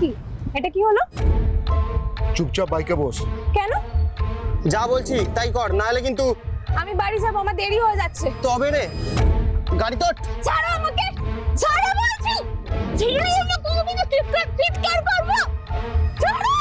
কি এটা কি হলো? চুপচাপ বাইকে বস। কেন? যা বলছি তাই কর, না হলে কিন্তু। আমি বাড়ি যাব, আমার দেরি হয়ে যাচ্ছে। তবে রে গাড়ি তো ছাড়ো আমাকে, ছাড়ো বলছি। ছেড়ে আমাকে, কোনোদিনও চিৎকার করবো। ছাড়ো।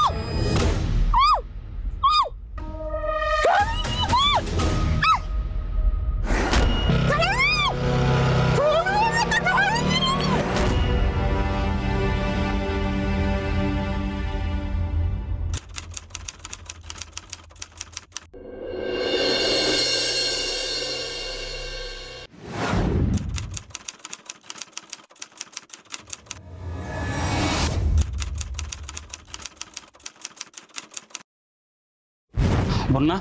বন্যা,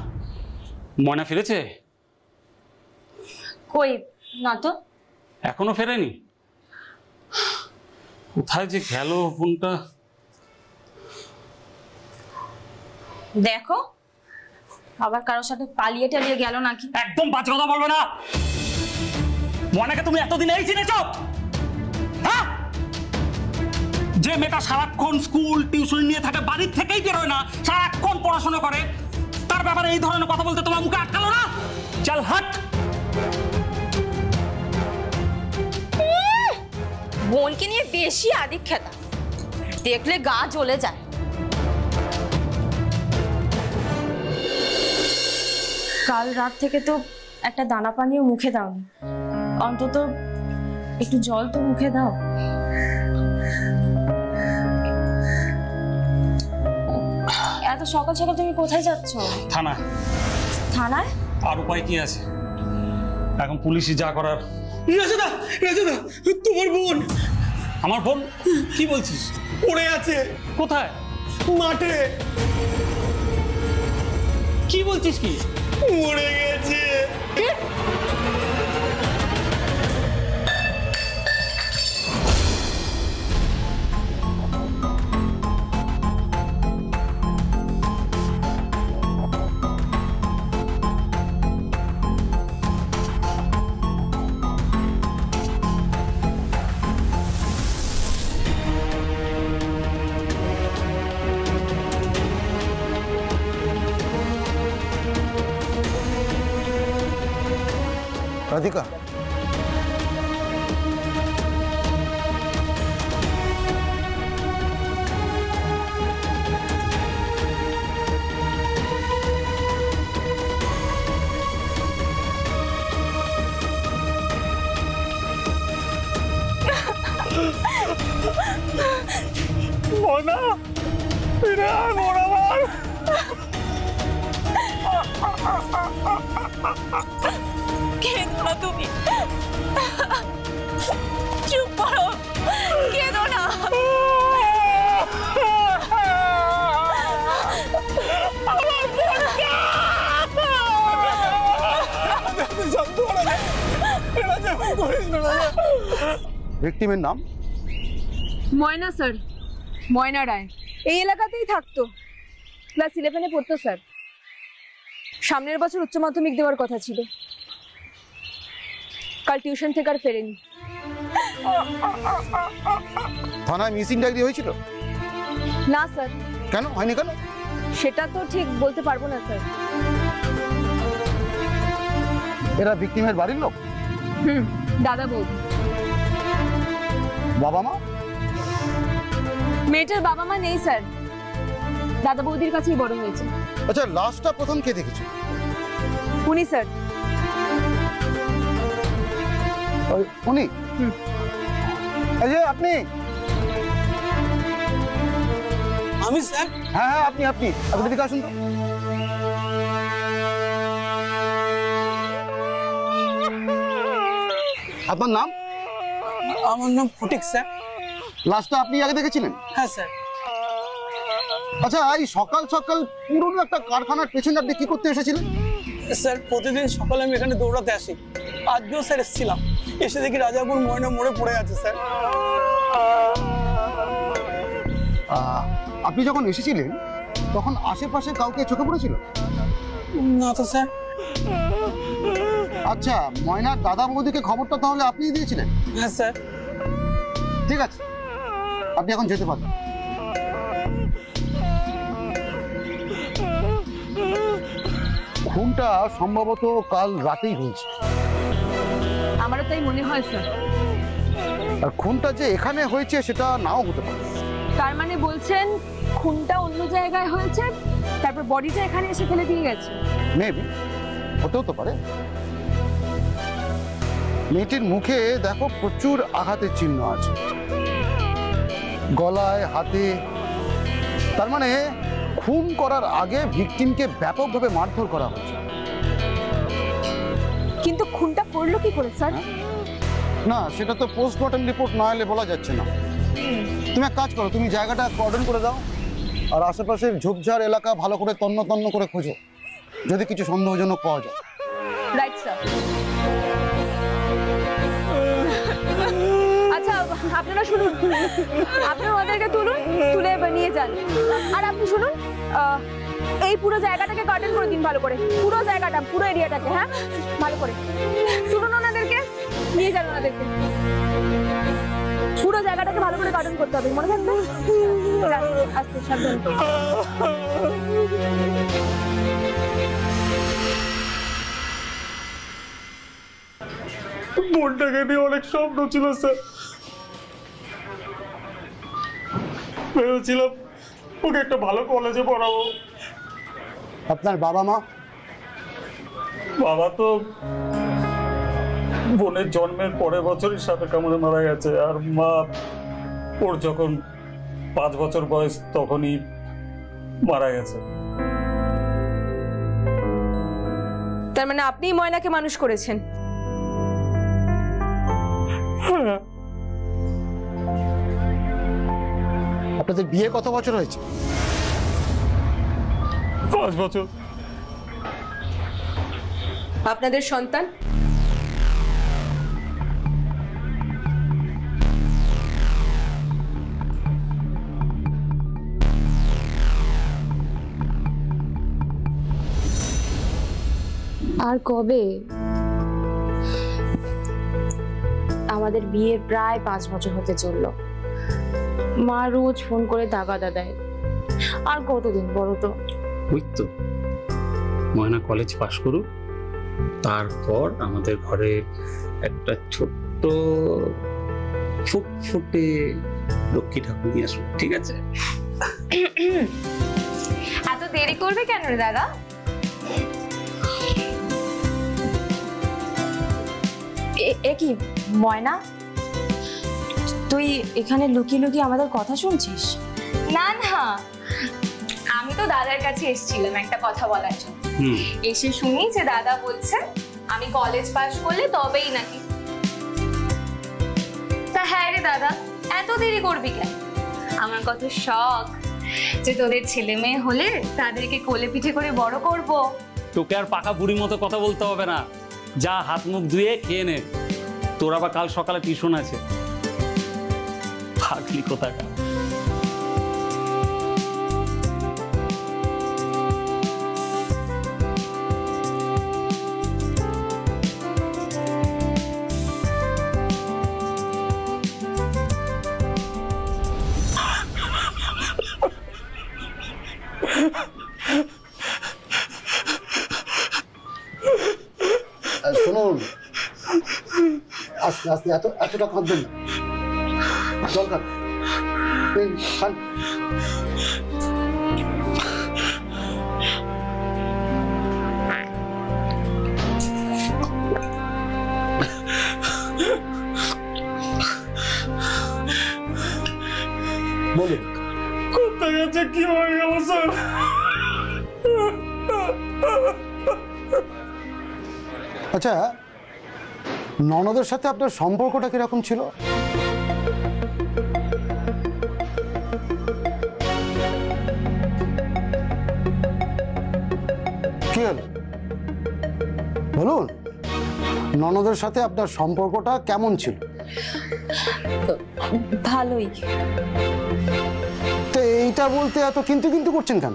ময়না ফিরেছে? কই না তো, এখনো ফেরেনি। কোথায় যে গেল ফোনটা? দেখো আবার কারোর সাথে পালিয়ে টালিয়ে গেল নাকি। একদম বাজে কথা বলবে না। ময়নাকে তুমি এতদিন এই চিনেছো? হ্যাঁ, যে মেয়েটা সারাক্ষণ স্কুল টিউশন নিয়ে থাকে, বাড়ির থেকেই বেরোয় না, সারাক্ষণ পড়াশোনা করে, তার ব্যাপারে এই ধরনের কথা বলতে তোমার মুখে আটকালো না? চল হাট। বোনকে নিয়ে বেশি আদিক্ষেতা, দেখলে গা জ্বলে যায়। কাল রাত থেকে তো একটা দানা পানিও মুখে দাওনি, অন্তত একটু জল তো মুখে দাও। এত সকাল সকাল তুমি কোথায় যাচ্ছ? থানা। থানায়? আর উপায় কি আছে, এখন পুলিশই যা করার। রাজা, তোমার বোন। আমার বোন? কি বলছিস? পড়ে আছে। কোথায়? মাঠে। কি বলছিস? কি মরে গেছে? রাধিকা, ময়না ফিরে আয় মোর আমার। কেঁদো না তুমি, চুপ করো, কেঁদো না। ভিকটিমের নাম? ময়না স্যার, ময়না রায়। এই এলাকাতেই থাকতো, ক্লাস 11-এ পড়তো স্যার। সামনের বছর উচ্চ মাধ্যমিক দেওয়ার কথা ছিল, কাল টিউশন থেকে আর ফেরেনি। থানায় মিসিং ডায়েরি হয়েছিল? না স্যার। কেন হয়নি? কেন সেটা তো ঠিক বলতে পারবো না স্যার। এরা ভিকটিমের বাড়ির লোক? দাদা বৌদি। বাবা মা? মেয়েটার বাবা মা নেই স্যার, দাদা বৌদির কাছেই বড় হয়েছে। আচ্ছা, লাস্টটা প্রথম কে দেখেছো? উনি স্যার। উনি? এই যে আপনি? আমি স্যার? হ্যাঁ হ্যাঁ, আপনি আপনি আপনি এদিকে আসুন তো। আপনার নাম? আমার নাম ফটিক স্যার। লাস্টটা আপনি আগে দেখেছিলেন? হ্যাঁ স্যার। আচ্ছা, এই সকাল সকাল পুরনো একটা কারখানার পেছনে আপনি কি করতে এসেছিলেন? স্যার প্রতিদিন সকালে আমি এখানে দৌড়াতে আসি, আজকেও স্যার এসেছিলাম। এসে দেখি রাজাপুর ময়না মরে পড়ে আছে স্যার। আপনি যখন এসেছিলেন তখন আশেপাশে কাউকে চোখে পড়েছিল? না তো স্যার। আচ্ছা, ময়নার দাদা বৌদিকে খবরটা তাহলে আপনিই দিয়েছিলেন? হ্যাঁ স্যার। ঠিক আছে, আপনি এখন যেতে পারেন। খুনটা সম্ভবত কাল রাতেই হয়েছে। আমারও তাই মনে হয় স্যার। আর খুনটা যে এখানে হয়েছে সেটা নাও হতে পারে। তার মানে বলছেন খুনটা অন্য জায়গায় হয়েছে, তারপর বডিটা এখানে এসে ফেলে দিয়ে গেছে? মেবি, হতেও তো পারে। মেয়েটির মুখে দেখো প্রচুর আঘাতের চিহ্ন আছে, গলায়, হাতে। তার মানে খুন করার আগে ভিকটিমকে ব্যাপকভাবে মারধর করা হয়েছে। কিন্তু খুনটা করলো কি করে স্যার? না, সেটা তো পোস্টমর্টম রিপোর্ট না এলে বলা যাচ্ছে না। তুমি এক কাজ করো, তুমি জায়গাটা কর্ডন করে দাও আর আশেপাশের ঝোপঝাড় এলাকা ভালো করে তন্ন তন্ন করে খোঁজো, যদি কিছু সন্দেহজনক পাওয়া যায়। Right sir. আচ্ছা আপনারা শুনুন, আপনারা ওদেরকে তুলুন, তুলে নিয়ে যান। আর আপনি শুনুন, এই পুরো জায়গাটাকে কার্টেন করে দিন ভালো করে, পুরো জায়গাটা, পুরো এরিয়াটাকে। হ্যাঁ, ভালো করে তুলুন ওনাদেরকে, নিয়ে যান ওনাদেরকে। পুরো জায়গাটাকে ভালো করে কার্টেন করতে হবে, মনে থাকবে? আস্তে সাবধান। বোনটাকে নিয়ে অনেক স্বপ্ন ছিল স্যার। ভেবেছিলাম ওকে একটা ভালো কলেজে পড়াবো। আপনার বাবা মা? বাবা তো বোনের জন্মের পরের বছরই সাপে কামড়ে মারা গেছে, আর মা ওর যখন 5 বছর বয়স তখনই মারা গেছে। তার মানে আপনিই ময়নাকে মানুষ করেছেন? আপনাদের বিয়ে কত বছর হয়েছে? 5 বছর। আপনাদের সন্তান? আর কবে? আমাদের বিয়ের প্রায় 5 বছর হতে চললো। মা রোজ ফোন করে তাগাদা দেয়। আর কতদিন বলো তো? ওই তো ময়না কলেজ পাশ করুক, তারপর আমাদের ঘরে একটা ছোট্ট ফুটফুটে লক্ষ্মী ঠাকুর নিয়ে আসুক, ঠিক আছে? এত দেরি করবে কেন রে দাদা? এ কি ময়না, তুই এখানে লুকিয়ে লুকিয়ে আমাদের কথা শুনছিস? না না, আমি তো দাদার কাছে এসেছিলাম একটা কথা বলার জন্য। এসে শুনি যে দাদা বলছে আমি কলেজ পাশ করলে তবেই নাকি। তা হ্যাঁ রে দাদা, এত দেরি করবি কেন? আমার কত শখ যে তোদের ছেলে মেয়ে হলে তাদেরকে কোলে পিঠে করে বড় করব। তোকে আর পাকা বুড়ির মতো কথা বলতে হবে না, যা হাত মুখ ধুয়ে খেয়ে নে, তোর আবার কাল সকালে টিউশন আছে। পাগলি কোথাকার। শুনুন, আস্তে আস্তে, এতটা কাঁদবেন না। জল খান, খান। বলুন কোথায় গেছে, কি হয়ে গেল স্যার? আচ্ছা, ননদের সাথে আপনার সম্পর্কটা কিরকম ছিল? কি হলো বলুন, ননদের সাথে আপনার সম্পর্কটা কেমন ছিল? ভালোই। তো এইটা বলতে এত কিন্তু কিন্তু করছেন কেন?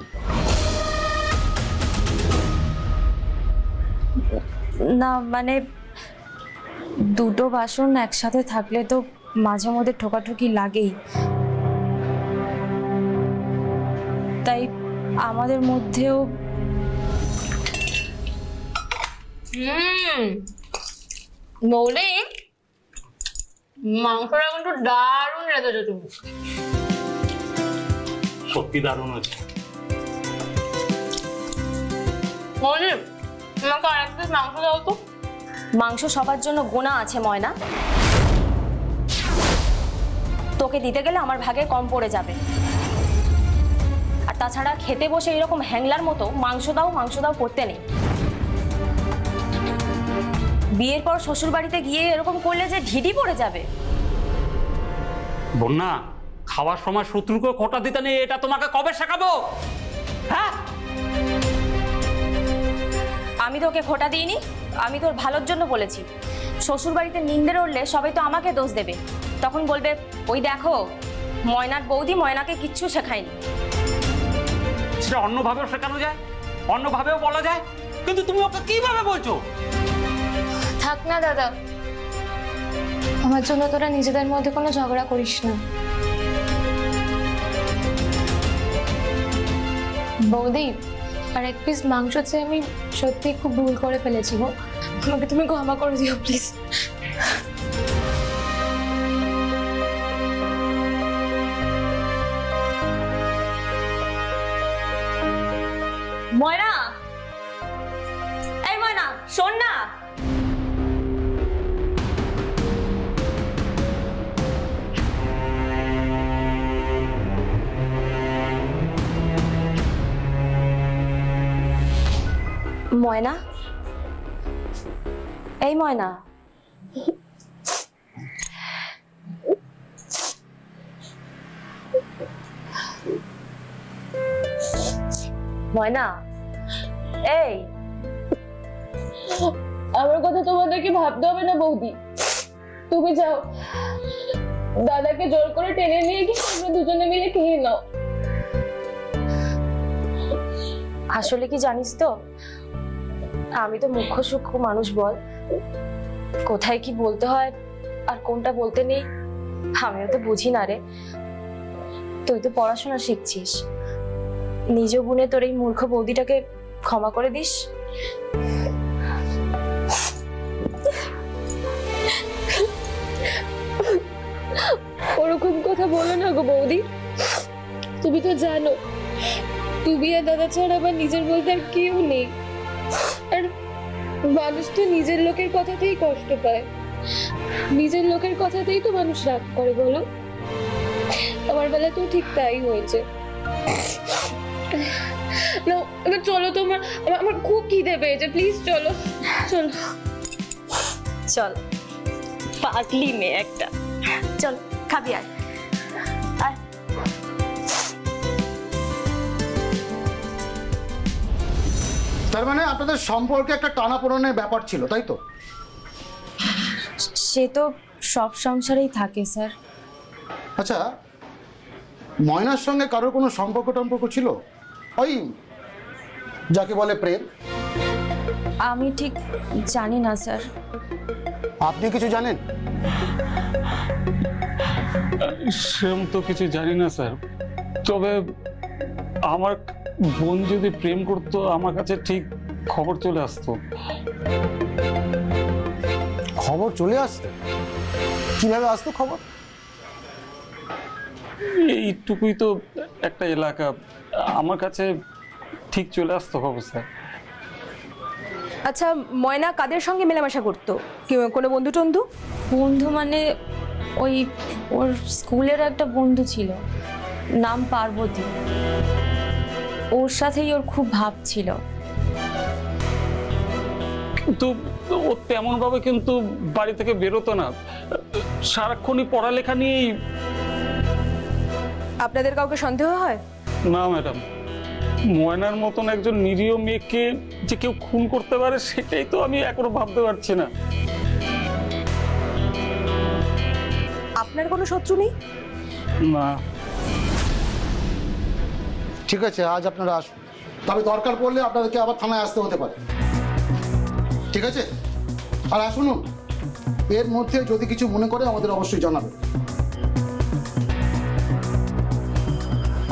না মানে দুটো বাসন একসাথে থাকলে তো মাঝে মধ্যে ঠোকাঠুকি লাগেই। তাই আমাদের মধ্যেও বৌদি মাংসটা কিন্তু দারুণ রেখেছো তুমি। সত্যি দারুণ হয়েছে। বৌদি আমাকে আর এক পিস মাংস দাও তো। মাংস সবার জন্য গোনা আছে ময়না, তোকে দিতে গেলে আমার ভাগে কম পড়ে যাবে। আর তাছাড়া খেতে বসে এরকম হ্যাংলার মতো মাংস দাও করতে নেই। বিয়ের পর শ্বশুর বাড়িতে গিয়ে এরকম করলে যে ঢিডি পড়ে যাবে। বন্যা, খাওয়ার সময় শত্রুকে খোঁটা দিতে নেই, এটা তোমাকে কবে শেখাবো? হ্যাঁ, আমি তোকে খোটা দিইনি, আমি তোর ভালোর জন্য বলেছি। শ্বশুর বাড়িতে নিন্দে উঠলে সবাই তো আমাকে দোষ দেবে, তখন বলবে ওই দেখো ময়নার বৌদি ময়নাকে কিচ্ছু শেখায়নি। সেটা অন্যভাবেও শেখানো যায়, অন্যভাবেও বলা যায়, কিন্তু তুমি ওকে কিভাবে বলছো? থাক না দাদা, আমার জন্য তোরা নিজেদের মধ্যে কোনো ঝগড়া করিস না। বৌদি আর এক পিস মাংস চেয়ে আমি সত্যি খুব ভুল করে ফেলেছি গো, আমাকে তুমি ক্ষমা করে দিও প্লিজ। ময়না, এই ময়না শোন না। ময়না, এই ময়না, ময়না, এই আমার কথা তোমাদেরকে ভাবতে হবে না বৌদি, তুমি যাও দাদাকে জোর করে টেনে নিয়ে গিয়ে তোমরা দুজনে মিলে খেয়ে নাও। আসলে কি জানিস তো, আমি তো মুখ্য সূক্ষ্ম মানুষ, বল কোথায় কি বলতে হয় আর কোনটা বলতে নেই আমিও তো বুঝি না রে। তুই তো পড়াশোনা শিখছিস, নিজ গুণে তোর এই মূর্খ বৌদিটাকে ক্ষমা করে দিস। ওরকম কথা বলো না গো বৌদি, তুমি তো জানো তুমি আর দাদা ছাড়া আমার নিজের বলতে আর কেউ নেই। আর মানুষ তো নিজের লোকের কথাতেই কষ্ট পায়, নিজের লোকের কথাতেই তো মানুষ রাগ করে বলো। আমার বেলা তো ঠিক তাই হয়েছে। না এবার চলো, তোমার আমার খুব খিদে পেয়েছে, প্লিজ চলো চলো চল, পাগলি মেয়ে একটা, চল খাবি আর তার মানে আপনাদের সম্পর্কে একটা টানাপোড়েনের ব্যাপার ছিল, তাই তো? সে তো সব সংসারেই থাকে স্যার। আচ্ছা, ময়নার সঙ্গে কারোর কোনো সম্পর্ক ছিল, ওই যাকে বলে প্রেম? আমি ঠিক জানি না স্যার। আপনি কিছু জানেন? সেরকম তো কিছু জানি না স্যার, তবে আমার বোন যদি প্রেম করতো আমার কাছে ঠিক খবর চলে আসতো। খবর চলে আসতো? কিভাবে আসতো খবর? এইটুকুই তো একটা এলাকা, আমার কাছে ঠিক চলে আসতো খবর স্যার। আচ্ছা, ময়না কাদের সঙ্গে মেলামেশা করতো? কোনো বন্ধু টন্ধু? বন্ধু মানে ওই ওর স্কুলের একটা বন্ধু ছিল, নাম পার্বতী, ওর সাথেই ওর খুব ভাব ছিল। কিন্তু ও তেমন ভাবে কিন্তু বাড়ি থেকে বেরোতো না, সারাক্ষণই পড়ালেখা নিয়েই। আপনাদের কাউকে সন্দেহ হয়? না ম্যাডাম, ময়নার মতন একজন নিরীহ মেয়েকে যে কেউ খুন করতে পারে সেটাই তো আমি এখনো ভাবতে পারছি না। আপনার কোনো শত্রু নেই? না। ঠিক আছে, আজ আপনারা আসুন, তবে দরকার পড়লে আপনাদেরকে আবার থানায় আসতে হতে পারে, ঠিক আছে? আর আসুন, এর মধ্যে যদি কিছু মনে করে আমাদের অবশ্যই জানাবেন।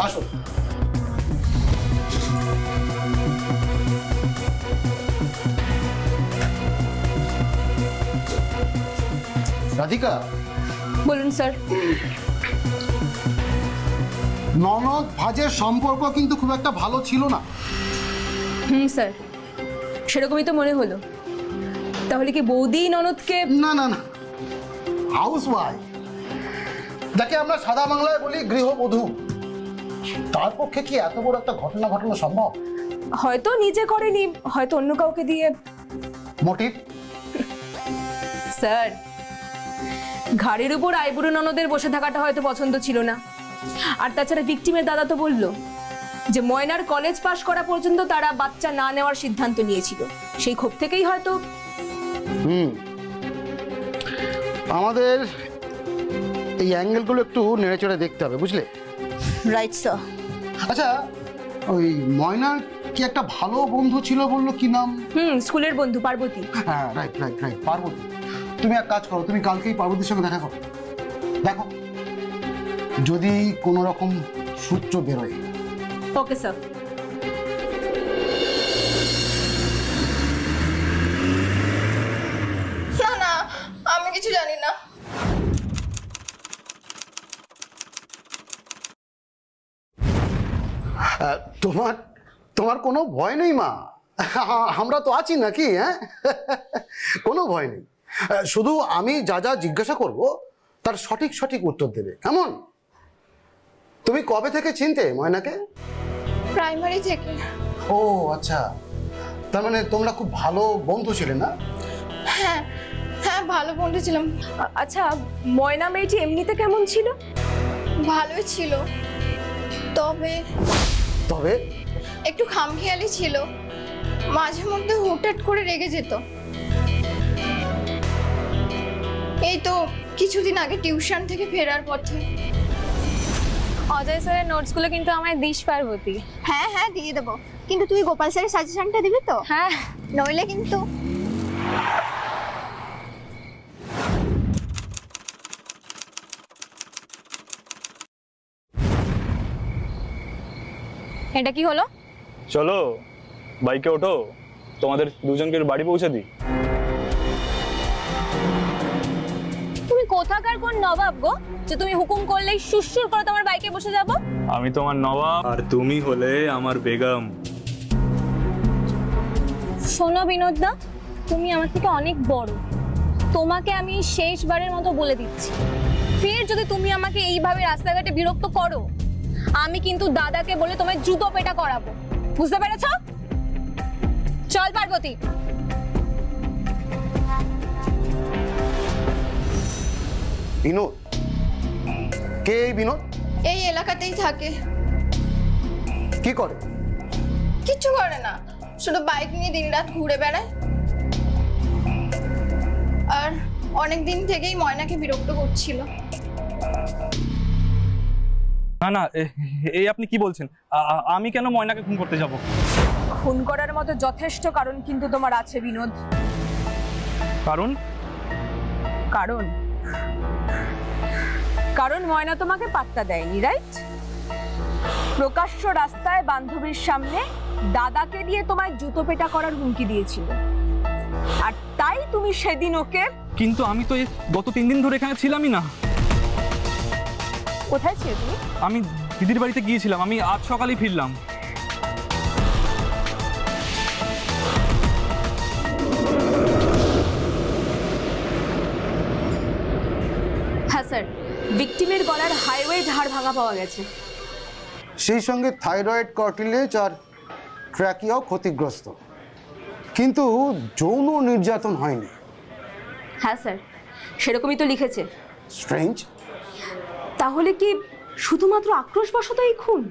আসুন। রাধিকা, বলুন স্যার। ননদ ভাজের সম্পর্ক কিন্তু খুব একটা ভালো ছিল না। স্যার, সেরকমই তো মনে হলো। তাহলে কি বৌদি ননদকে? না না না, হাউস ওয়াইফ, যাকে আমরা সাদা বাংলায় বলি গৃহবধূ, তার পক্ষে কি এত বড় একটা ঘটনা ঘটানো সম্ভব? হয়তো নিজে করেনি, হয়তো অন্য কাউকে দিয়ে। মোটিভ? স্যার, ঘাড়ের উপর আইবুড়ো ননদের বসে থাকাটা হয়তো পছন্দ ছিল না। আর তাছাড়া ভিকটিমের দাদা তো বলল যে ময়নার কলেজ পাশ করা পর্যন্ত তারা বাচ্চা না নেওয়ার সিদ্ধান্ত নিয়েছিল। সেই ক্ষোভ থেকেই হয়তো। আমাদের এই অ্যাঙ্গেলগুলো একটু নেড়েচড়ে দেখতে হবে, বুঝলে? Right sir. আচ্ছা, ওই ময়নার কি একটা ভালো বন্ধু ছিল, বললো কি নাম? স্কুলের বন্ধু পার্বতী। হ্যাঁ, রাইট রাইট রাইট, পার্বতী। তুমি এক কাজ করো, তুমি কালকেই পার্বতীর সঙ্গে দেখা করো। দেখো যদি কোনো রকম সূত্র বেরোয়। Okay sir. না না, আমি কিছু জানি না। তোমার তোমার কোনো ভয় নেই মা, আমরা তো আছি নাকি? হ্যাঁ, কোনো ভয় নেই। শুধু আমি যা যা জিজ্ঞাসা করব তার সঠিক সঠিক উত্তর দেবে, কেমন? তুমি কবে থেকে চিনতে ময়নাকে? প্রাইমারি থেকে। ও আচ্ছা, তার মানে তোমরা খুব ভালো বন্ধু ছিলে না? হ্যাঁ হ্যাঁ, ভালো বন্ধু ছিলাম। আচ্ছা, ময়না মেয়েটি এমনিতে কেমন ছিল? ভালোই ছিল, তবে তবে একটু খামখেয়ালি ছিল। মাঝে মধ্যে হুটহাট করে রেগে যেত। এই তো কিছুদিন আগে টিউশন থেকে ফেরার পথে। অজয় স্যারের নোটসগুলো কিন্তু আমায় দিস পার্বতী। হ্যাঁ হ্যাঁ, দিয়ে দেবো, কিন্তু তুই গোপাল স্যারের সাজেশনটা দিবি তো? হ্যাঁ, নইলে কিন্তু। এটা কি হলো? চলো বাইকে ওঠো, তোমাদের দুজনকে বাড়ি পৌঁছে দিই। তুমি কোথাকার কোন নবাব গো যে তুমি হুকুম করলেই সুসুর করে তোমার বাইকে বসে যাব? আমি তোমার নবাব আর তুমি হলে আমার বেগম। শোনো বিনোদদা, তুমি আমার থেকে অনেক বড়। তোমাকে আমি শেষবারের মতো বলে দিচ্ছি, ফের যদি তুমি আমাকে এইভাবে রাস্তাঘাটে বিরক্ত করো, আমি কিন্তু দাদাকে বলে তোমায় জুতো পেটা করাবো। বুঝতে পেরেছো? চল পার্বতী। বিনোদ? কে এই বিনোদ? এই এলাকাতেই থাকে। কি করে? কিচ্ছু করে না, শুধু বাইক নিয়ে দিনরাত ঘুরে বেড়ায়। আর অনেক দিন থেকেই ময়নাকে বিরক্ত করছিল। না না, এই আপনি কি বলছেন? আমি কেন ময়নাকে খুন করতে যাব? খুন করার মতো যথেষ্ট কারণ কিন্তু তোমার আছে বিনোদ। কারণ? কারণ কারণ ময়না তোমাকে পাত্তা দেয়নি, রাইট? প্রকাশ্য রাস্তায় বান্ধবীর সামনে দাদাকে দিয়ে তোমায় জুতো পেটা করার হুমকি দিয়েছিল, আর তাই তুমি সেদিন ওকে। কিন্তু আমি তো গত 3 দিন ধরে এখানে ছিলামই না। কোথায় ছিলে তুমি? আমি দিদির বাড়িতে গিয়েছিলাম, আমি আজ সকালেই ফিরলাম। হ্যাঁ স্যার, ভিকটিমের গলার হাইওয়ে হাড় ভাঙা পাওয়া গেছে। সেই সঙ্গে থাইরয়েড, কার্টিলেজ আর ট্র্যাকিয়াও ক্ষতিগ্রস্ত, কিন্তু যৌন নির্যাতন হয়নি। হ্যাঁ স্যার, সেরকমই তো লিখেছে। স্ট্রেঞ্জ। তাহলে কি শুধুমাত্র আক্রোশবশত এই খুন?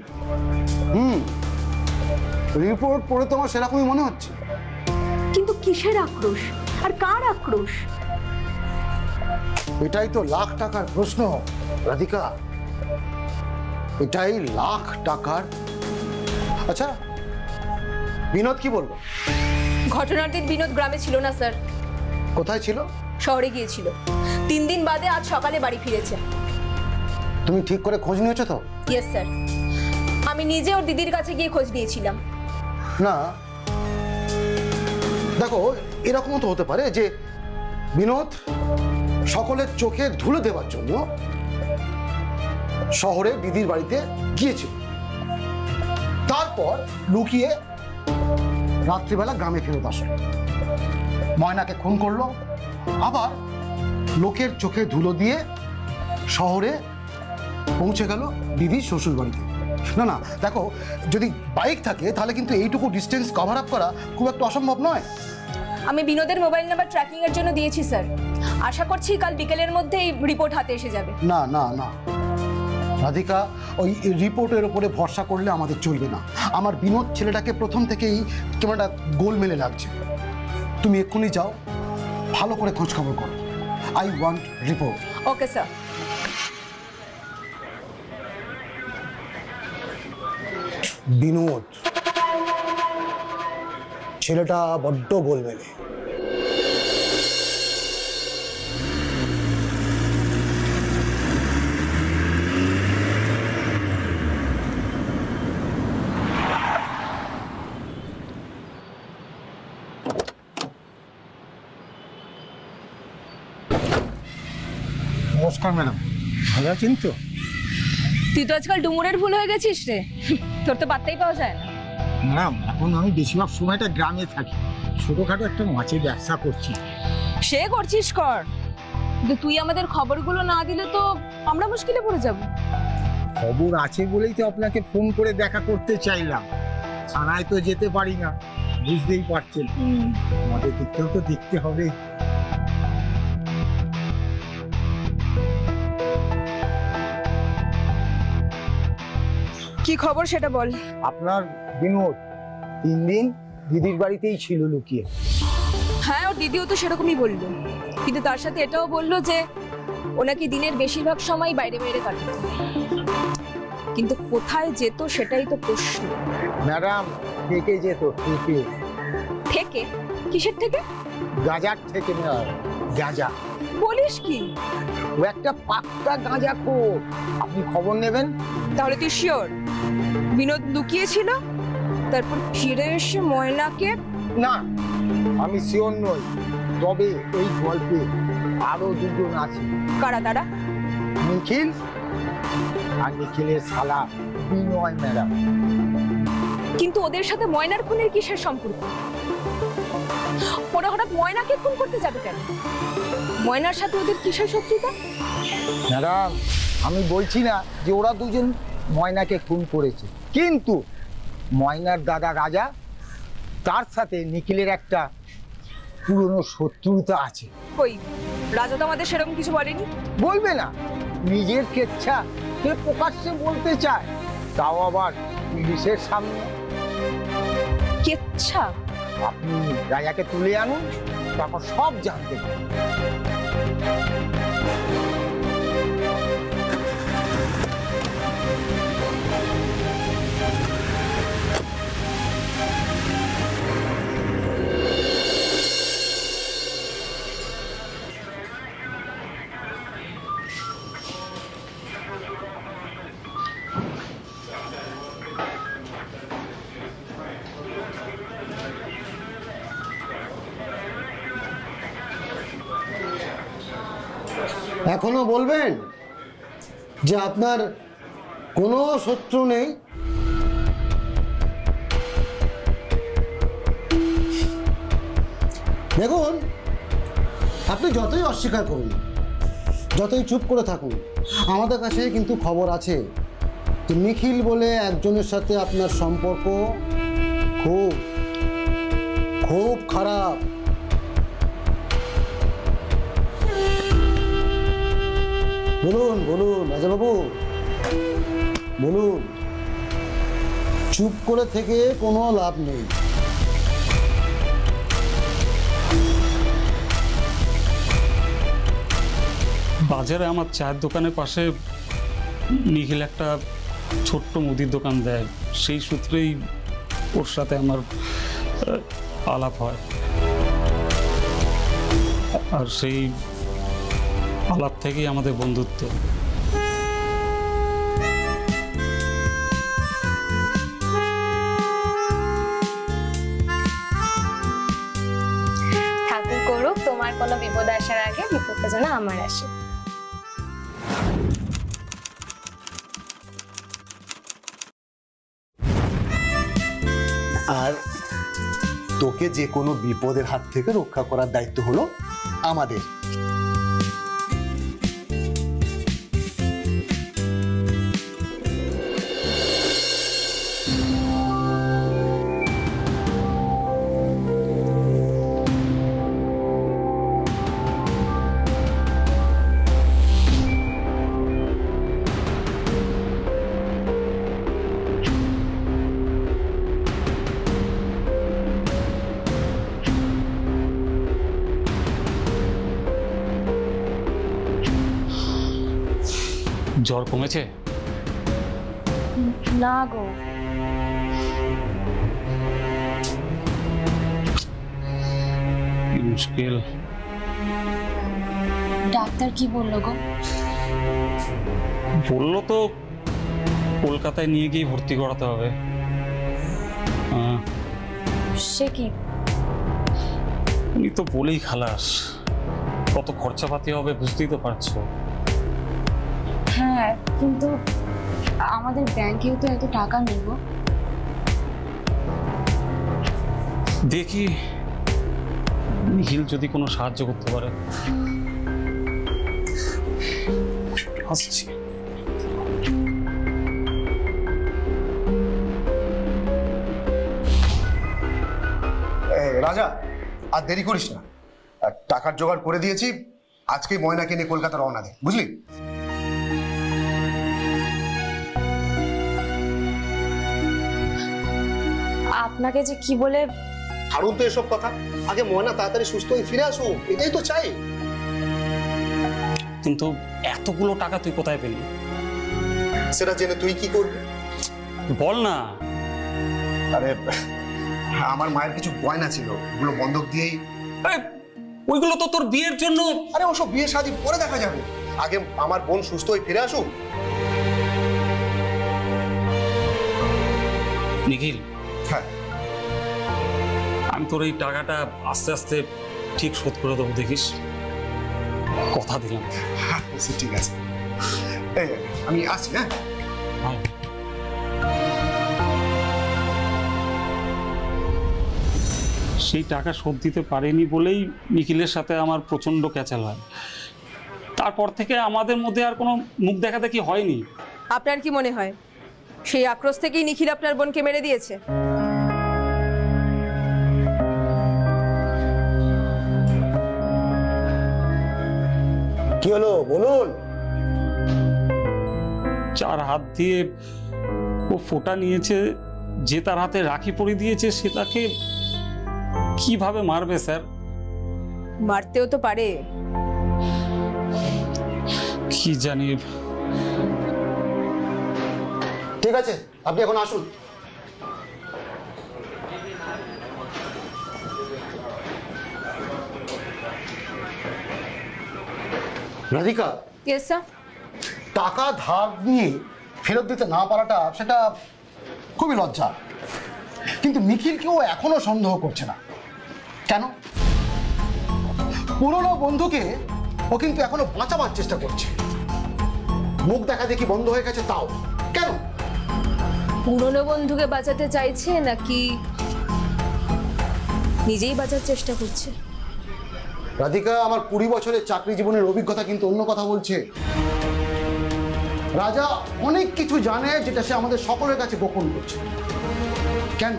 রিপোর্ট পড়ে তোমার সেরকমই মনে হচ্ছে। কিন্তু কিসের আক্রোশ আর কার আক্রোশ? এটাই তো লাখ টাকার প্রশ্ন রাধিকা, এটাই লাখ টাকার। আচ্ছা, বিনোদ কি বলবো? ঘটনার দিন বিনোদ গ্রামে ছিল না স্যার। কোথায় ছিল? শহরে গিয়েছিল। 3 দিন বাদে আজ সকালে বাড়ি ফিরেছে। তুমি ঠিক করে খোঁজ নিয়েছো তো? ইয়েস স্যার, আমি নিজে ওর দিদির কাছে গিয়ে খোঁজ নিয়েছিলাম। না দেখো, এরকমও তো হতে পারে যে বিনোদ সকলের চোখে ধুলো দেওয়ার জন্য শহরে দিদির বাড়িতে গিয়েছিল, তারপর লুকিয়ে রাত্রিবেলা গ্রামে ফেরত আসে, ময়নাকে খুন করলো, আবার লোকের চোখে ধুলো দিয়ে শহরে পৌঁছে গেল দিদির শ্বশুর বাড়িতে। না না দেখো, যদি বাইক থাকে তাহলে কিন্তু এইটুকু ডিস্টেন্স কভার আপ করা খুব একটা অসম্ভব নয়। আমি বিনোদের মোবাইল নাম্বার ট্র্যাকিং এর জন্য দিয়েছি স্যার, আশা করছি কাল বিকেলের মধ্যে এই রিপোর্ট হাতে এসে যাবে। না না না রাধিকা, ওই রিপোর্টের উপরে ভরসা করলে আমাদের চলবে না। আমার বিনোদ ছেলেটাকে প্রথম থেকেই কেমন একটা গোলমেলে লাগছে। তুমি এক্ষুনি যাও, ভালো করে খোঁজ খবর করো। I want report. Okay sir. Binod ছেলেটা বড্ড গোলমেলে। নমস্কার ম্যাডাম, ভালো আছেন তো? তুই তো আজকাল ডুমুরের ভুল হয়ে গেছিস রে, তোর তো পাত্তাই পাওয়া যায় না। ম্যাডাম এখন আমি বেশিরভাগ সময়টা গ্রামে থাকি, ছোটখাটো একটা মাছের ব্যবসা করছি। সে করছিস কর, কিন্তু তুই আমাদের খবরগুলো না দিলে তো আমরা মুশকিলে পড়ে যাব। খবর আছে বলেই তো আপনাকে ফোন করে দেখা করতে চাইলাম। থানায় তো যেতে পারি না, বুঝতেই পারছেন, আমাদের দিকটাও তো দেখতে হবে। কি খবর সেটা বল। আপনার বিনোদ 3 দিন দিদির বাড়িতেই ছিল লুকিয়ে। হ্যাঁ, ওর দিদিও তো সেরকমই বললো, কিন্তু তার সাথে এটাও বললো যে ও নাকি দিনের বেশিরভাগ সময় বাইরে বাইরে কাটাতো, কিন্তু কোথায় যেত সেটাই তো প্রশ্ন। ম্যাডাম থেকে যেত, থেকে থেকে? কিসের থেকে? গাঁজার থেকে। ম্যাডাম গাঁজা। বলিস কি? ও একটা পাক্কা গাঁজাখোর, আপনি খবর নেবেন। তাহলে তুই শিওর বিনোদ লুকিয়েছিল, তারপর ফিরে এসে ময়নাকে? না, আমি শিওর নই, তবে এই গল্পে আরো দুজন আছে। কারা তারা? নিখিল আর নিখিলের শালা বিনয় ম্যাডাম। কিন্তু ওদের সাথে ময়নার খুনের কিসের সম্পর্ক? ওরা হঠাৎ ময়নাকে খুন করতে যাবে কেন? ময়নার সাথে ওদের কিসের শত্রুতা? ম্যাডাম আমি বলছি না যে ওরা দুজন ময়নাকে খুন করেছে, কিন্তু ময়নার দাদা রাজা, তার সাথে নিখিলের একটা পুরনো শত্রুতা আছে। কই, রাজা তো আমাদের সেরকম কিছু বলেনি। বলবে না, নিজের কেচ্ছা সে প্রকাশ্যে বলতে চায়, তাও আবার পুলিশের সামনে। কেচ্ছা? আপনি রাজাকে তুলে আনুন, তারপর সব জানতে পারেন। এখনো বলবেন যে আপনার কোনো শত্রু নেই? দেখুন, আপনি যতই অস্বীকার করুন, যতই চুপ করে থাকুন, আমাদের কাছে কিন্তু খবর আছে যে নিখিল বলে একজনের সাথে আপনার সম্পর্ক খুব খুব খারাপ। বলুন বলুন রাজাবাবু, বলুন। চুপ করে থেকে কোনো লাভ নেই। বাজারে আমার চায়ের দোকানের পাশে নিখিল একটা ছোট্ট মুদির দোকান দেয়, সেই সূত্রেই ওর সাথে আমার আলাপ হয়। আর সেই আলাপ থেকেই আমাদের বন্ধুত্ব। ঠাকুর করুক তোমার কোনো বিপদ আসার আগে বিপদটা যেন আমার আসে। আর তোকে যে কোনো বিপদের হাত থেকে রক্ষা করার দায়িত্ব হলো আমাদের। জ্বর কমেছে? না গো, মুশকিল। ডাক্তার কি বললো গো? বললো তো কলকাতায় নিয়ে গিয়ে ভর্তি করাতে হবে। সে কি? উনি তো বলেই খালাস, কত খরচাপাতি হবে বুঝতেই তো পারছো। হ্যাঁ, কিন্তু আমাদের ব্যাংকেও তো এত টাকা নেই গো। দেখি নিখিল যদি কোনো সাহায্য করতে পারে। আসছি। রাজা, আর দেরি করিস না, টাকার জোগাড় করে দিয়েছি, আজকেই ময়নাকে নিয়ে কলকাতা রওনা দে, বুঝলি? আপনাকে যে কি বলে ছাড়ুন তো এসব কথা, আগে ময়না তাড়াতাড়ি সুস্থ হয়ে ফিরে আসুক, এটাই তো চাই। কিন্তু এতগুলো টাকা তুই কোথায় পেলি? সেটা জেনে তুই কি করবি বল না। আরে আমার মায়ের কিছু গয়না ছিল, ওগুলো বন্ধক দিয়েই। ওইগুলো তো তোর বিয়ের জন্য। আরে ওসব বিয়ে শাদী পরে দেখা যাবে, আগে আমার বোন সুস্থ হয়ে ফিরে আসুক। নিখিল, হ্যাঁ, আমি তোর এই টাকাটা আস্তে আস্তে ঠিক শোধ করে দেবো, দেখিস, কথা দিলাম। ঠিক আছে, আমি আসছি। হ্যাঁ, সেই টাকা শোধ দিতে পারেনি বলেই নিখিলের সাথে আমার প্রচন্ড ক্যাচাল হয়। তারপর থেকে আমাদের মধ্যে আর কোনো মুখ দেখা দেখি হয়নি। আপনার কি মনে হয় সেই আক্রোশ থেকেই নিখিল আপনার বোনকে মেরে দিয়েছে? কি হলো বলুন? চার হাত দিয়ে ও ফোঁটা নিয়েছে, যে তার হাতে রাখি পরিয়ে দিয়েছে সে তাকে কিভাবে মারবে স্যার? মারতেও তো পারে। কি জানি। ঠিক আছে, আপনি এখন আসুন। Radhika, yes sir. টাকা ধার নিয়ে ফেরত দিতে না পারাটা সেটা খুবই লজ্জা, কিন্তু নিখিলকেও এখনো সন্দেহ করছে না। কেন? পুরনো বন্ধুকে ও কিন্তু এখনো বাঁচাবার চেষ্টা করছে, মুখ দেখা দেখি বন্ধ হয়ে গেছে, তাও কেন? পুরনো বন্ধুকে বাঁচাতে চাইছে নাকি নিজেই বাঁচার চেষ্টা করছে? রাধিকা, আমার 20 বছরের চাকরি জীবনের অভিজ্ঞতা কিন্তু অন্য কথা বলছে। রাজা অনেক কিছু জানে যেটা সে আমাদের সকলের কাছে গোপন করছে। কেন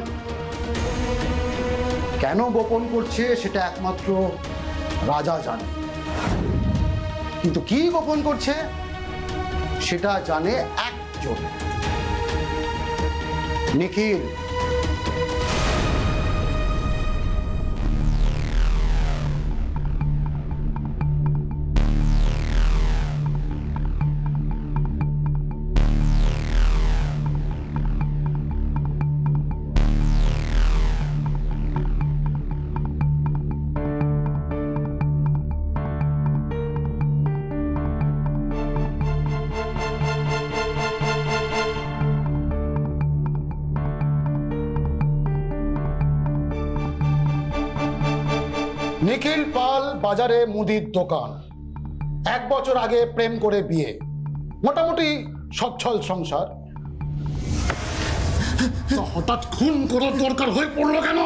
কেন গোপন করছে সেটা একমাত্র রাজা জানে, কিন্তু কি গোপন করছে সেটা জানে একজন, নিখিল। নিখিল পাল বাজারে মুদির দোকান, 1 বছর আগে প্রেম করে বিয়ে, মোটামুটি সচ্ছল সংসার। তো হঠাৎ খুন করার দরকার হয়ে পড়লো কেন?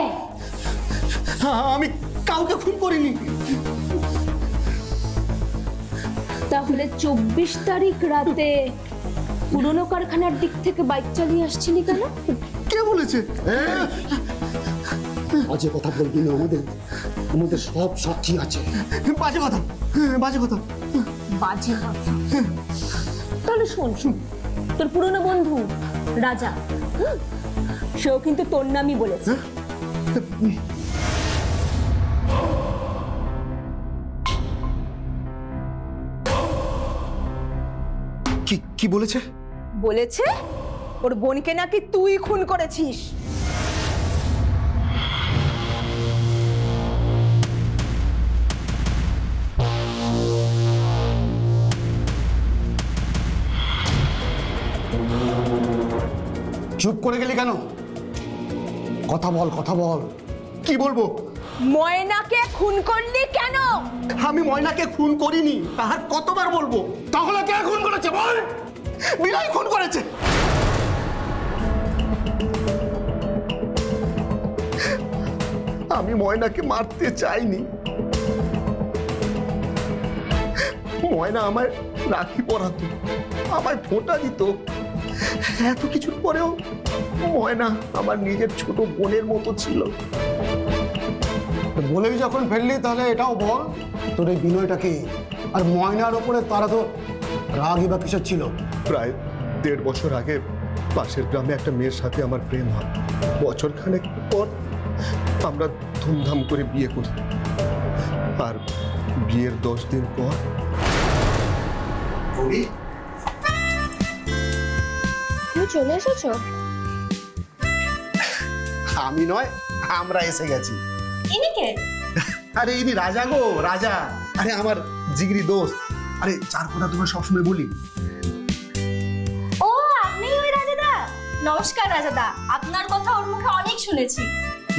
আমি কাউকে খুন করিনি। তাহলে 24 তারিখ রাতে পুরনো কারখানার দিক থেকে বাইক চালিয়ে আসছিলি কেন? কে বলেছে? বাজে কথা বলবি না, আমাদের সব সাক্ষী আছে। বাজে কথা, বাজে কথা, বাজে কথা। তাহলে শোন, তোর পুরনো বন্ধু রাজা, সেও কিন্তু তোর নামই বলেছে। কি বলেছে? বলেছে ওর বোনকে নাকি তুই খুন করেছিস। চুপ করে গেলি কেন? কথা বল, কথা বল। কি বলবো? ময়নাকে খুন করলি কেন? আমি ময়নাকে খুন করিনি, তাহার কতবার বলবো? তাহলে কে খুন করেছে বল? বিনয় খুন করেছে। আমি ময়নাকে মারতে চাইনি। ময়না আমায় রাখি পরাতো, আমায় ফোঁটা দিত। এত কিছুর পরেও ময়না আমার নিজের ছোট বোনের মতো ছিল। বলেই যখন ফেললি তাহলে এটাও বল, তোর এই বিনয়টাকে আর ময়নার ওপরে তারা তো রাগই বা কিসের ছিল? প্রায় 1.5 বছর আগে পাশের গ্রামে একটা মেয়ের সাথে আমার প্রেম হয়। বছরখানেক পর আমরা ধুমধাম করে বিয়ে করি, আর বিয়ের 10 দিন পর তুমি চলে এসেছো? আমি নয়, আমরা এসে গেছি। ইনি কে? আরে ইনি রাজা গো, রাজা। আরে আমার জিগরি দোস্ত। আরে চার কথা তোমার সবসময় বলি। ও আপনি ওই রাজাদা? নমস্কার রাজাদা, আপনার কথা ওর মুখে অনেক শুনেছি।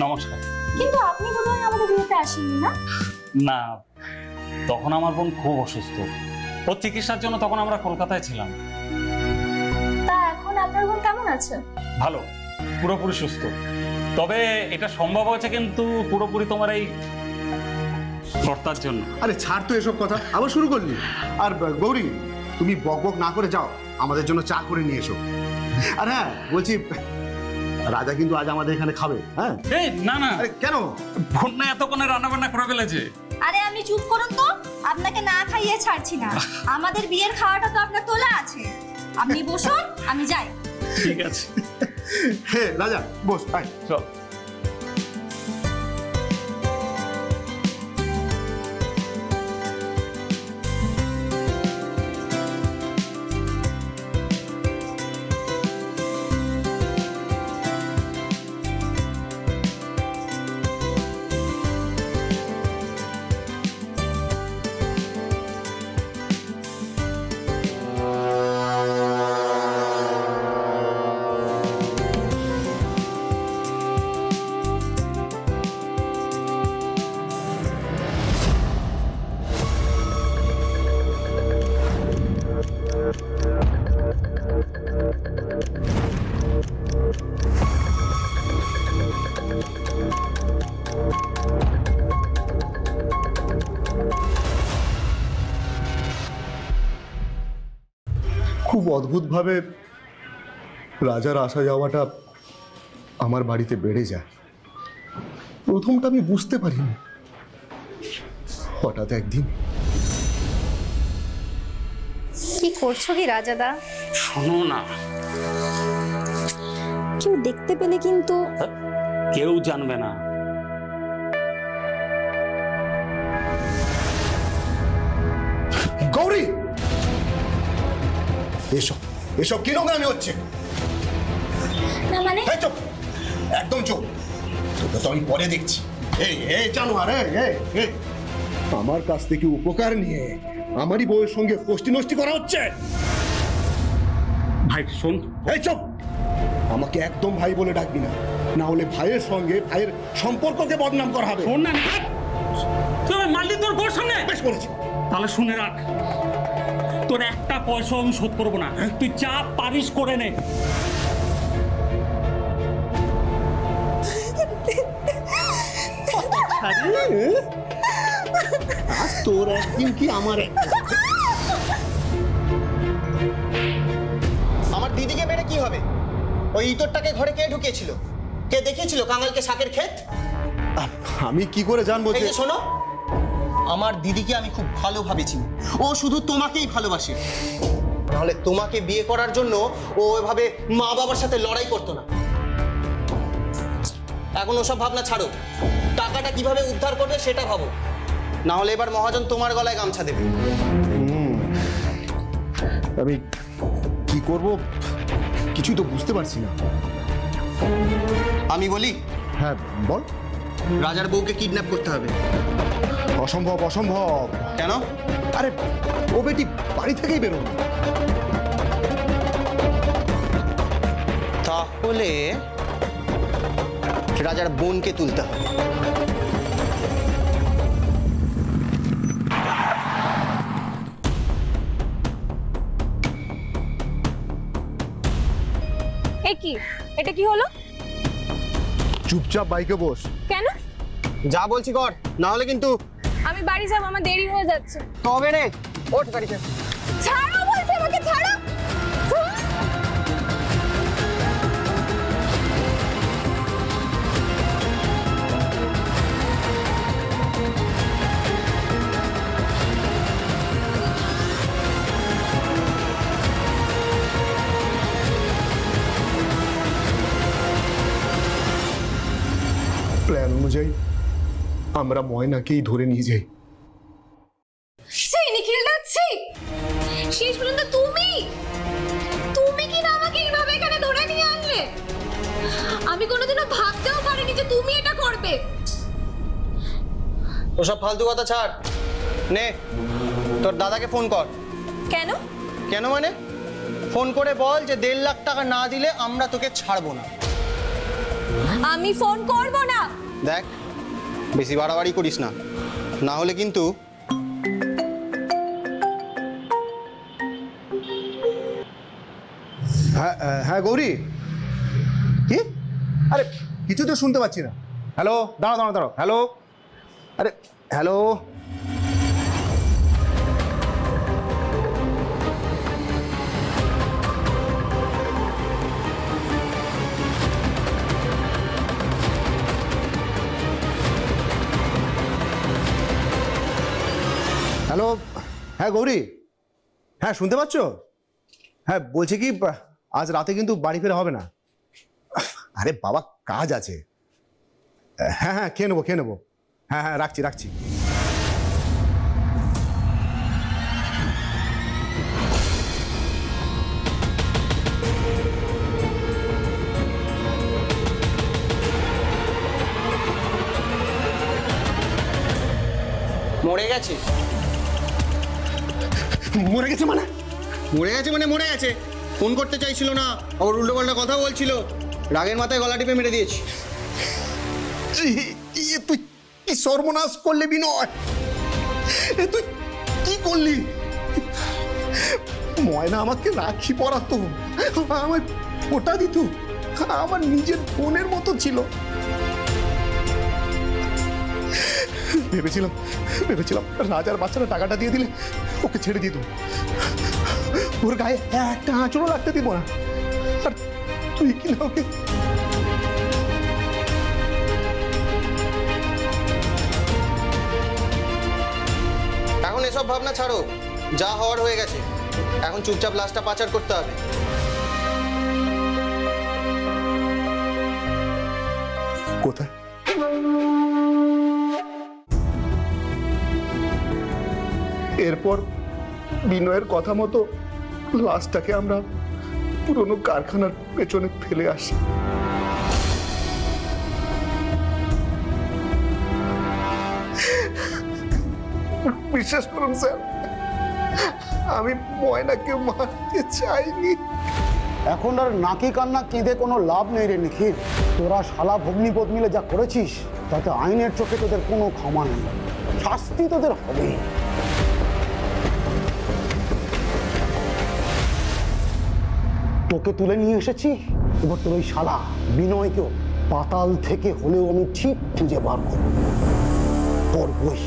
নমস্কার। কিন্তু আপনি বোধহয় আমাদের বিয়েতে আসেননি না? না, তখন আমার বোন খুব অসুস্থ, ওর চিকিৎসার জন্য তখন আমরা কলকাতায় ছিলাম। তা এখন আপনার বোন কেমন আছে? ভালো, পুরোপুরি সুস্থ। তবে এটা সম্ভব হয়েছে কিন্তু পুরোপুরি তোমার এই কর্তার জন্য। আরে ছাড় তো এসব কথা, আবার শুরু করলি। আর গৌরী, তুমি বকবক না করে যাও, আমাদের জন্য চা করে নিয়ে এসো। আর হ্যাঁ বলছি, রাজা কিন্তু আজ আমাদের এখানে খাবে। হ্যাঁ এই না না, আরে কেন? বোন না এতক্ষণে রান্না বান্না করে ফেলেছে। আরে আপনি চুপ করুন তো, আপনাকে না খাইয়ে ছাড়ছি না। আমাদের বিয়ের খাওয়াটা তো আপনার তোলা আছে। আপনি বসুন, আমি যাই। ঠিক আছে। হ্যাঁ রাজা বস, আয় চল। খুব অদ্ভুতভাবে রাজার আসা যাওয়াটা আমার বাড়িতে বেড়ে যায়। প্রথমটা আমি বুঝতে পারিনি, হঠাৎ একদিন। কি করছো কি রাজাদা? শোনো না, কেউ দেখতে পেলে কিন্তু। কেউ জানবে না। গৌরী, এসব এসব কি নোংরামি হচ্ছে? না মানে? এই চুপ, একদম চুপ। তোকে তো আমি পরে দেখছি। এই এই জানোয়ার, এই আমার কাছ থেকে উপকার নিয়ে আমারই বউয়ের সঙ্গে ফষ্টি নষ্টি করা হচ্ছে। ভাই শোন। এই চুপ, আমাকে একদম ভাই বলে ডাকবি না, না হলে ভাইয়ের সঙ্গে ভাইয়ের সম্পর্ককে বদনাম করা হবে। শোন না, তুই আমায় মারলি তোর বউর সামনে? বেশ বলেছি। তাহলে শুনে রাখ, তোর একটা পয়সা আমি শোধ করবো না, তুই যা পারিস করে নে। আজ তোর একদিন কি আমার একদিন। আমার দিদিকে মেরে কি হবে? ওই ইতরটাকে ঘরে কে ঢুকিয়েছিল? কে দেখিয়েছিল কাঙালকে শাকের ক্ষেত? আমি কি করে জানবো এই যে শোনো, আমার দিদিকে আমি খুব ভালোভাবে চিনি। ও শুধু তোমাকেই ভালোবাসে, নাহলে তোমাকে বিয়ে করার জন্য ও এভাবে মা বাবার সাথে লড়াই করতো না। এখন ওসব ভাবনা ছাড়ো, টাকাটা কিভাবে উদ্ধার করবে সেটা ভাবো, না হলে এবার মহাজন তোমার গলায় গামছা দেবে। আমি কি করব কিছুই তো বুঝতে পারছি না। আমি বলি? হ্যাঁ বল। রাজার বউকে কিডন্যাপ করতে হবে। অসম্ভব, অসম্ভব। কেন? আরে ও বেটি বাড়ি থেকেই বেরোন। তাহলে রাজার বোনকে তুলতে হবে। কি এটা কি হলো? চুপচাপ বাইকে বস। কেন? যা বলছি কর, না হলে কিন্তু। আমি বাড়ি যাব, আমার দেরি হয়ে যাচ্ছে। তবে রে, ওঠ গাড়িতে। ছাড়ো বলছি, আমাকে ছাড়ো। প্ল্যান অনুযায়ী আমরা ময়নাকেই ধরে নিয়ে যাই। সেই নিখিল যাচ্ছি শেষ পর্যন্ত তুমি কি না আমাকে এইভাবে এখানে ধরে নিয়ে আনলে? আমি কোনোদিনও ভাবতেও পারিনি যে তুমি এটা করবে। ওসব ফালতু কথা ছাড়, নে তোর দাদাকে ফোন কর। কেন? কেন মানে? ফোন করে বল যে 1.5 লাখ টাকা না দিলে আমরা তোকে ছাড়বো না। আমি ফোন করব না। দেখ, বেশি বাড়াবাড়ি করিস না, না হলে কিন্তু। হ্যাঁ হ্যাঁ গৌরী, কি? আরে কিছু তো শুনতে পাচ্ছি না। হ্যালো, দাঁড়াও দাঁড়াও দাঁড়াও। হ্যালো, আরে হ্যালো। হ্যালো, হ্যাঁ গৌরী, হ্যাঁ শুনতে পাচ্ছ? হ্যাঁ বলছি কি, আজ রাতে কিন্তু বাড়ি ফেরা হবে না। আরে বাবা, কাজ আছে। হ্যাঁ হ্যাঁ, খেয়ে নেবো খেয়ে নেবো। হ্যাঁ হ্যাঁ, রাখছি রাখছি। মরে গেছে? মরে গেছে মানে? মরে গেছে মানে মরে গেছে। ফোন করতে চাইছিল না, আবার উল্টোপাল্টা কথা বলছিল। রাগের মাথায় গলা টিপে মেরে দিয়েছি। তুই কি সর্বনাশ করলে বিনয়? তুই কি করলি? ময়না আমাকে রাখি পরাতো, আমায় ফোঁটা দিত, আমার নিজের বোনের মতো ছিল। ভেবেছিলাম রাজার বাচ্চারা টাকাটা দিয়ে দিলে ওকে ছেড়ে দিত, ওর গায়ে একটা আঁচড়ও লাগতে দিব না। আর তুই কি না ওকে। এখন এসব ভাবনা ছাড়ো, যা হওয়ার হয়ে গেছে। এখন চুপচাপ লাশটা পাচার করতে হবে। কোথায়? এরপর বিনয়ের কথা মতো লাশটাকে আমরা পুরনো কারখানার পেছনে ফেলে আসি। বিশ্বাস করুন স্যার, আমি ময়নাকে মারতে চাইনি। এখন আর নাকি কান্না কেঁদে কোনো লাভ নেই রে নিখিল। তোরা শালা ভগ্নিপদ মিলে যা করেছিস তাতে আইনের চোখে তোদের কোনো ক্ষমা নেই, শাস্তি তোদের হবে। তোকে তুলে নিয়ে এসেছি, এবার তোর ওই শালা বিনয়কেও পাতাল থেকে হলেও আমি ঠিক খুঁজে বার করব, করবই।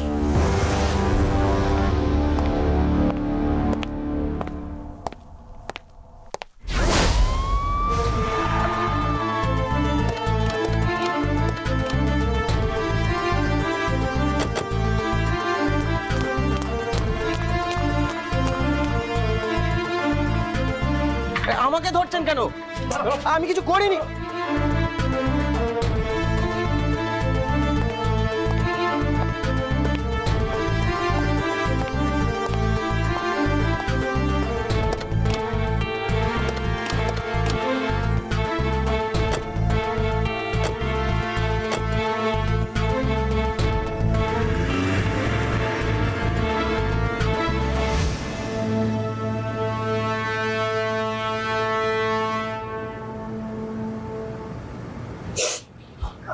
আমাকে ধরছেন কেন? আমি কিছু করিনি।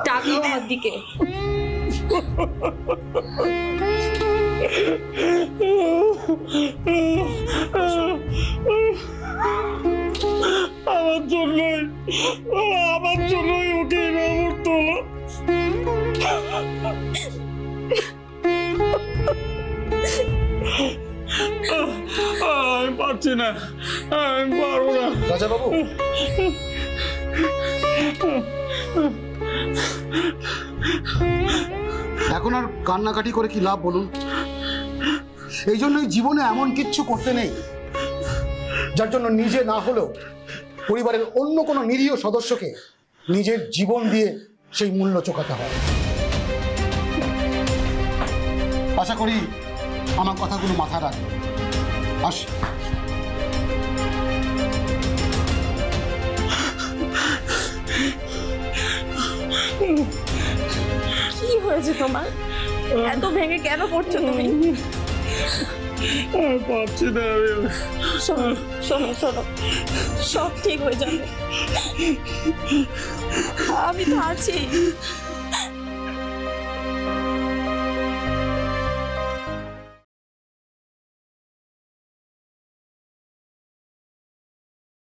তাকাও আমার দিকে। আমার জন্যই ওকে এভাবে তোলো। আমি পারছি না, আমি পারবো না। রাজা বাবু, এখন আর কান্নাকাটি করে কি লাভ বলুন? এই জন্যই জীবনে এমন কিচ্ছু করতে নেই যার জন্য নিজে না হলেও পরিবারের অন্য কোনো নিরীহ সদস্যকে নিজের জীবন দিয়ে সেই মূল্য চোকাতে হয়। আশা করি আমার কথাগুলো মাথায় রাখবে। আসি। কি হয়েছে তোমার? এত ভেঙে কেন পড়ছো তুমি? পারছি না। শোনো শোনো শোনো, সব ঠিক হয়ে যাবে, আমি তো আছি।